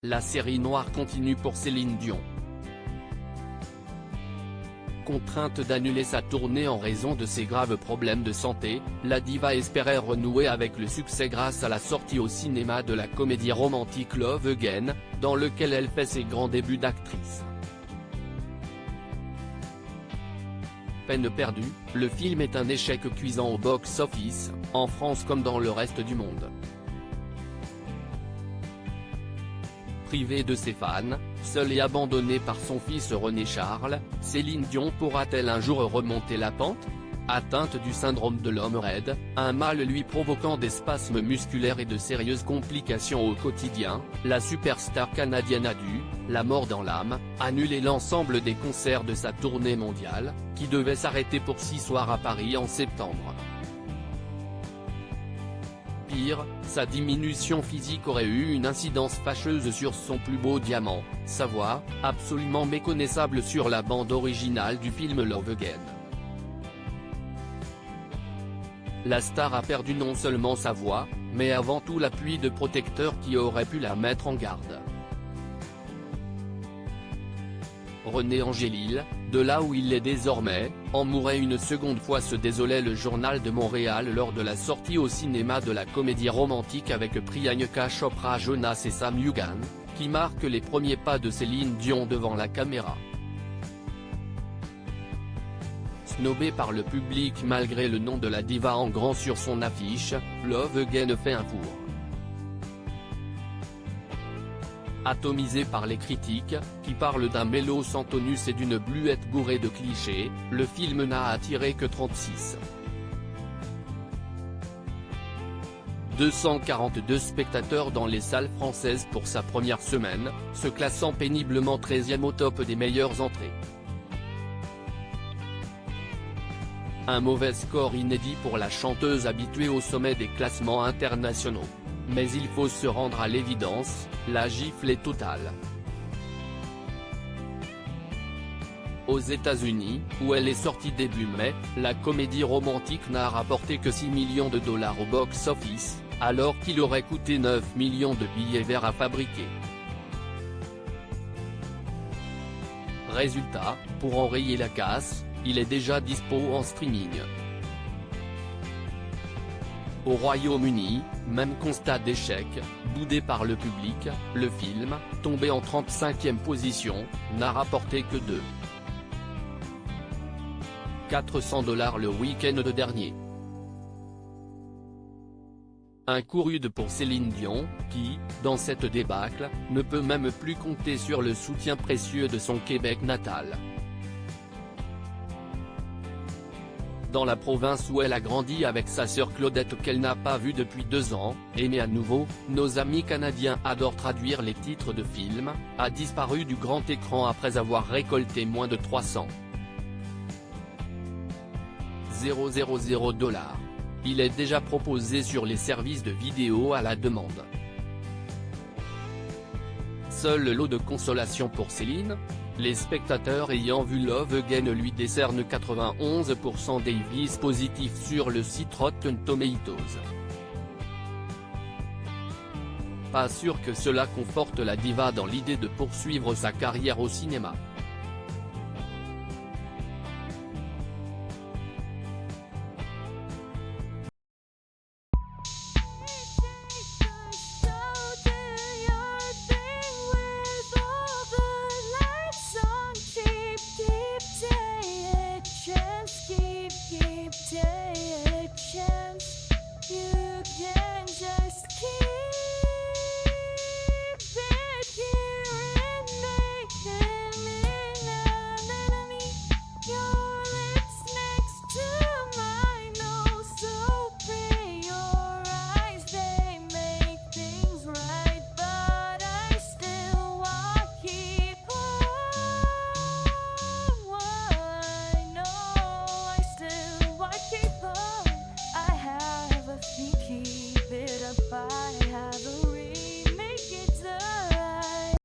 la série noire continue pour Céline Dion. Contrainte d'annuler sa tournée en raison de ses graves problèmes de santé, la diva espérait renouer avec le succès grâce à la sortie au cinéma de la comédie romantique Love Again, dans lequel elle fait ses grands débuts d'actrice. Peine perdue, le film est un échec cuisant au box-office, en France comme dans le reste du monde. Privée de ses fans, seule et abandonnée par son fils René Charles, Céline Dion pourra-t-elle un jour remonter la pente? Atteinte du syndrome de l'homme raide, un mal lui provoquant des spasmes musculaires et de sérieuses complications au quotidien, la superstar canadienne a dû, la mort dans l'âme, annuler l'ensemble des concerts de sa tournée mondiale, qui devait s'arrêter pour 6 soirs à Paris en septembre. Pire, sa diminution physique aurait eu une incidence fâcheuse sur son plus beau diamant, sa voix, absolument méconnaissable sur la bande originale du film Love Again. La star a perdu non seulement sa voix, mais avant tout l'appui de protecteurs qui auraient pu la mettre en garde. René Angélil, de là où il est désormais, en mourait une seconde fois, se désolait le Journal de Montréal lors de la sortie au cinéma de la comédie romantique avec Priyanka Chopra Jonas et Sam Egan, qui marque les premiers pas de Céline Dion devant la caméra. Snobée par le public malgré le nom de la diva en grand sur son affiche, Love Again fait un four. Atomisé par les critiques, qui parlent d'un mélo sans tonus et d'une bluette bourrée de clichés, le film n'a attiré que 36. 242 spectateurs dans les salles françaises pour sa première semaine, se classant péniblement 13e au top des meilleures entrées. Un mauvais score inédit pour la chanteuse habituée au sommet des classements internationaux. Mais il faut se rendre à l'évidence, la gifle est totale. Aux États-Unis, où elle est sortie début mai, la comédie romantique n'a rapporté que 6 millions de dollars au box-office, alors qu'il aurait coûté 9 millions de billets verts à fabriquer. Résultat, pour enrayer la casse, il est déjà dispo en streaming. Au Royaume-Uni, même constat d'échec, boudé par le public, le film, tombé en 35e position, n'a rapporté que 400 $ le week-end dernier. Un coup rude pour Céline Dion, qui, dans cette débâcle, ne peut même plus compter sur le soutien précieux de son Québec natal. Dans la province où elle a grandi avec sa sœur Claudette qu'elle n'a pas vue depuis 2 ans, aimée à nouveau, nos amis canadiens adorent traduire les titres de films, a disparu du grand écran après avoir récolté moins de 300 000 $. Il est déjà proposé sur les services de vidéo à la demande. Seul le lot de consolation pour Céline, les spectateurs ayant vu Love Again lui décernent 91% des vis positifs sur le site Rotten Tomatoes. Pas sûr que cela conforte la diva dans l'idée de poursuivre sa carrière au cinéma.